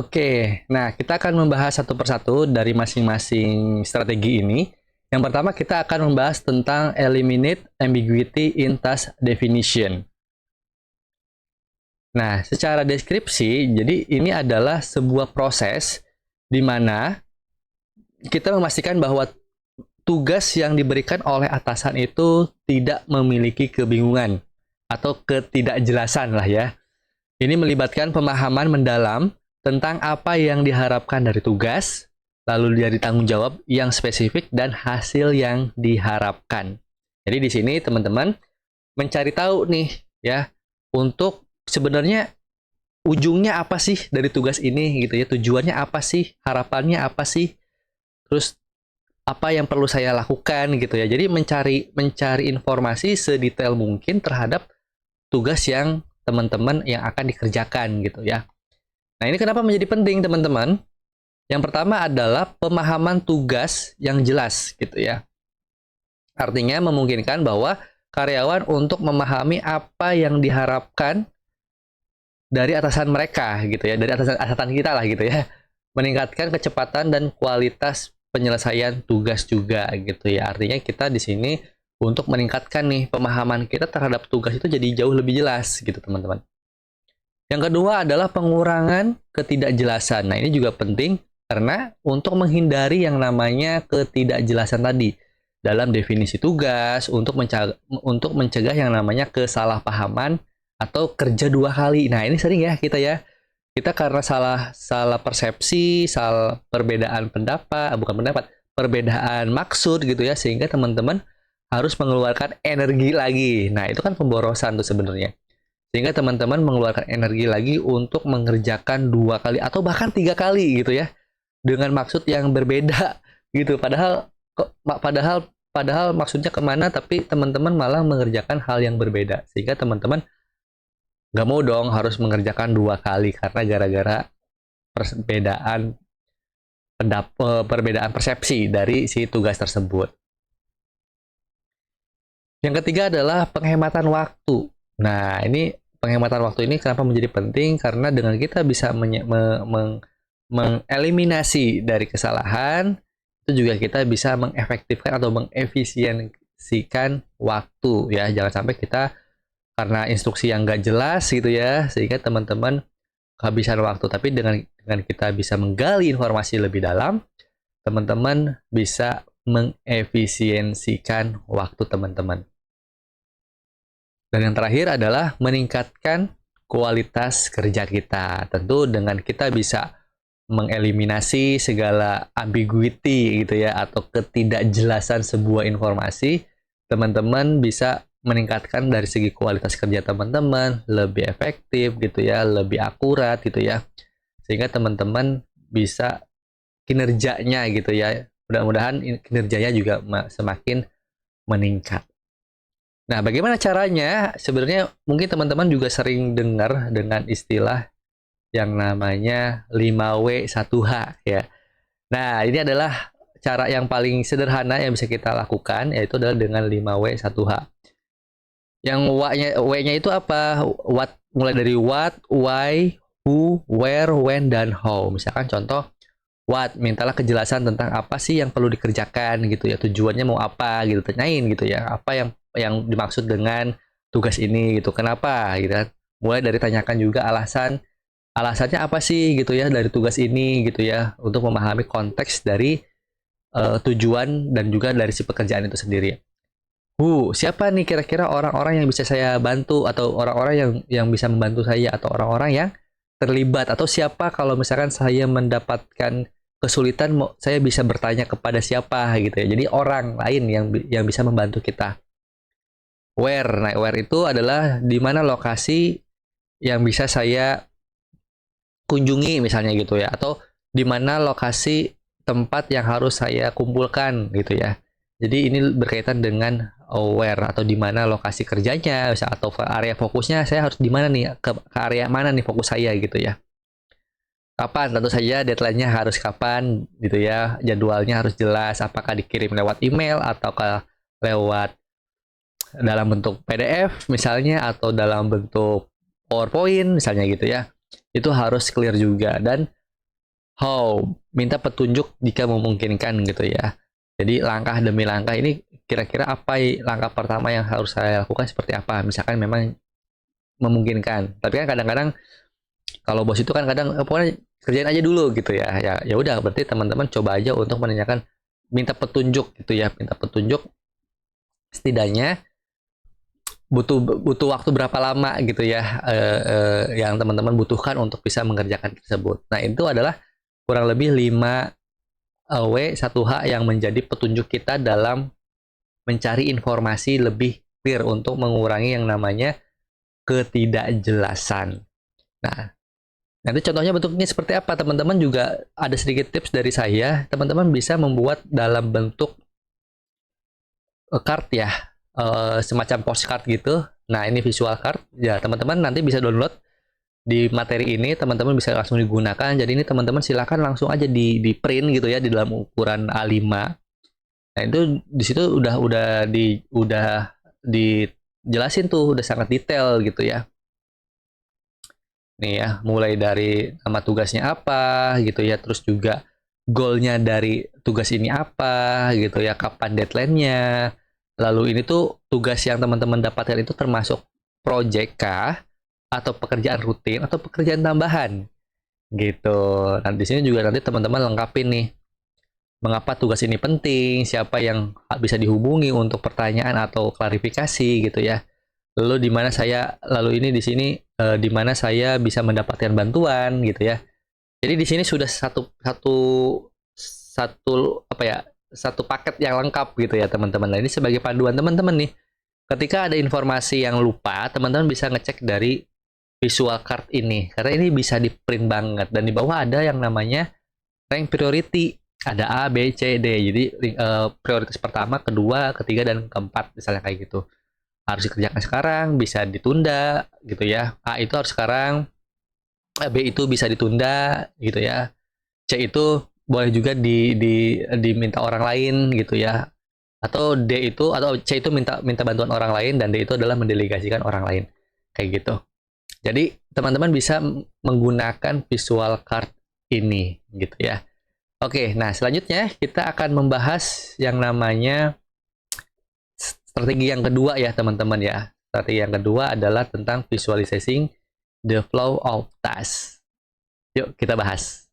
Oke, nah kita akan membahas satu persatu dari masing-masing strategi ini. Yang pertama kita akan membahas tentang eliminate ambiguity in task definition. Nah, secara deskripsi, jadi ini adalah sebuah proses di mana kita memastikan bahwa tugas yang diberikan oleh atasan itu tidak memiliki kebingungan atau ketidakjelasan lah ya. Ini melibatkan pemahaman mendalam tentang apa yang diharapkan dari tugas, lalu dari tanggung jawab yang spesifik dan hasil yang diharapkan. Jadi di sini teman-teman mencari tahu nih ya, untuk sebenarnya ujungnya apa sih dari tugas ini gitu ya, tujuannya apa sih, harapannya apa sih, terus apa yang perlu saya lakukan gitu ya. Jadi mencari informasi sedetail mungkin terhadap tugas yang teman-teman yang akan dikerjakan gitu ya. Nah, ini kenapa menjadi penting teman-teman? Yang pertama adalah pemahaman tugas yang jelas gitu ya. Artinya memungkinkan bahwa karyawan untuk memahami apa yang diharapkan dari atasan mereka gitu ya, dari atasan kita lah gitu ya. Meningkatkan kecepatan dan kualitas penyelesaian tugas juga gitu ya. Artinya kita di sini untuk meningkatkan nih pemahaman kita terhadap tugas itu jadi jauh lebih jelas gitu teman-teman. Yang kedua adalah pengurangan ketidakjelasan. Nah, ini juga penting karena untuk menghindari yang namanya ketidakjelasan tadi dalam definisi tugas, untuk mencegah yang namanya kesalahpahaman atau kerja dua kali. Nah, ini sering ya kita ya. Kita karena salah persepsi, salah perbedaan pendapat, bukan pendapat, perbedaan maksud gitu ya, sehingga teman-teman harus mengeluarkan energi lagi. Nah, itu kan pemborosan tuh sebenarnya. Sehingga teman-teman mengeluarkan energi lagi untuk mengerjakan dua kali atau bahkan tiga kali gitu ya, dengan maksud yang berbeda gitu. Padahal maksudnya kemana, tapi teman-teman malah mengerjakan hal yang berbeda. Sehingga teman-teman nggak mau dong harus mengerjakan dua kali karena gara-gara perbedaan perbedaan persepsi dari si tugas tersebut. Yang ketiga adalah penghematan waktu. Nah, ini penghematan waktu ini kenapa menjadi penting? Karena dengan kita bisa mengeliminasi dari kesalahan, itu juga kita bisa mengefektifkan atau mengefisiensikan waktu ya. Jangan sampai kita karena instruksi yang nggak jelas gitu ya, sehingga teman-teman kehabisan waktu. Tapi dengan kita bisa menggali informasi lebih dalam, teman-teman bisa mengefisiensikan waktu teman-teman. Dan yang terakhir adalah meningkatkan kualitas kerja kita. Tentu dengan kita bisa mengeliminasi segala ambiguity gitu ya, atau ketidakjelasan sebuah informasi, teman-teman bisa meningkatkan dari segi kualitas kerja teman-teman, lebih efektif gitu ya, lebih akurat gitu ya. Sehingga teman-teman bisa kinerjanya gitu ya. Mudah-mudahan kinerjanya juga semakin meningkat. Nah, bagaimana caranya? Sebenarnya mungkin teman-teman juga sering dengar dengan istilah yang namanya 5W1H ya. Nah, ini adalah cara yang paling sederhana yang bisa kita lakukan, yaitu adalah dengan 5W1H. Yang W-nya itu apa? What, mulai dari what, why, who, where, when, dan how. Misalkan contoh, what, mintalah kejelasan tentang apa sih yang perlu dikerjakan gitu ya, tujuannya mau apa gitu, tanyain gitu ya, apa yang dimaksud dengan tugas ini gitu, kenapa gitu kan. Mulai dari tanyakan juga alasannya apa sih gitu ya dari tugas ini gitu ya, untuk memahami konteks dari tujuan dan juga dari si pekerjaan itu sendiri. Siapa nih kira-kira orang-orang yang bisa saya bantu, atau orang-orang yang bisa membantu saya, atau orang-orang yang terlibat, atau siapa kalau misalkan saya mendapatkan kesulitan, saya bisa bertanya kepada siapa gitu ya. Jadi orang lain yang bisa membantu kita. Where, nah where itu adalah di mana lokasi yang bisa saya kunjungi misalnya gitu ya, atau di mana lokasi tempat yang harus saya kumpulkan gitu ya. Jadi ini berkaitan dengan where, atau di mana lokasi kerjanya, atau area fokusnya, saya harus di mana nih, ke area mana nih fokus saya gitu ya. Kapan, tentu saja deadline-nya harus kapan gitu ya, jadwalnya harus jelas, apakah dikirim lewat email atau lewat dalam bentuk PDF misalnya, atau dalam bentuk PowerPoint misalnya gitu ya. Itu harus clear juga. Dan how, minta petunjuk jika memungkinkan gitu ya. Jadi langkah demi langkah ini kira-kira apa langkah pertama yang harus saya lakukan seperti apa. Misalkan memang memungkinkan. Tapi kan kadang-kadang kalau bos itu kan kadang pokoknya kerjain aja dulu gitu ya. Ya udah berarti teman-teman coba aja untuk menanyakan, minta petunjuk gitu ya, minta petunjuk setidaknya butuh butuh waktu berapa lama gitu ya, yang teman-teman butuhkan untuk bisa mengerjakan tersebut. Nah, itu adalah kurang lebih 5 W 1H yang menjadi petunjuk kita dalam mencari informasi lebih clear untuk mengurangi yang namanya ketidakjelasan. Nah, nanti contohnya bentuknya seperti apa? Teman-teman juga ada sedikit tips dari saya. Teman-teman bisa membuat dalam bentuk card ya, semacam postcard gitu. Nah, ini visual card. Ya, teman-teman nanti bisa download di materi ini, teman-teman bisa langsung digunakan. Jadi ini teman-teman silakan langsung aja di print gitu ya di dalam ukuran A5. Nah, itu di situ udah dijelasin tuh, udah sangat detail gitu ya. Nih ya, mulai dari nama tugasnya apa gitu ya, terus juga goalnya dari tugas ini apa gitu ya, kapan deadline-nya. Lalu ini tuh tugas yang teman-teman dapatkan itu termasuk project kah, atau pekerjaan rutin, atau pekerjaan tambahan gitu. Nah, di sini juga nanti teman-teman lengkapin nih, mengapa tugas ini penting, siapa yang bisa dihubungi untuk pertanyaan atau klarifikasi gitu ya. Lalu ini di sini di mana saya bisa mendapatkan bantuan gitu ya. Jadi di sini sudah satu satu satu apa ya, satu paket yang lengkap gitu ya teman-teman. Nah, ini sebagai panduan teman-teman nih. Ketika ada informasi yang lupa, teman-teman bisa ngecek dari visual card ini karena ini bisa di print banget, dan di bawah ada yang namanya rank priority. Ada A, B, C, D. Jadi prioritas pertama, kedua, ketiga, dan keempat misalnya kayak gitu. Harus dikerjakan sekarang, bisa ditunda gitu ya. A itu harus sekarang, B itu bisa ditunda gitu ya. C itu boleh juga diminta orang lain gitu ya. Atau C itu minta minta bantuan orang lain, dan D itu adalah mendelegasikan orang lain. Kayak gitu. Jadi teman-teman bisa menggunakan visual card ini gitu ya. Oke, nah selanjutnya kita akan membahas yang namanya strategi yang kedua ya teman-teman ya. Strategi yang kedua adalah tentang visualizing the flow of task. Yuk kita bahas.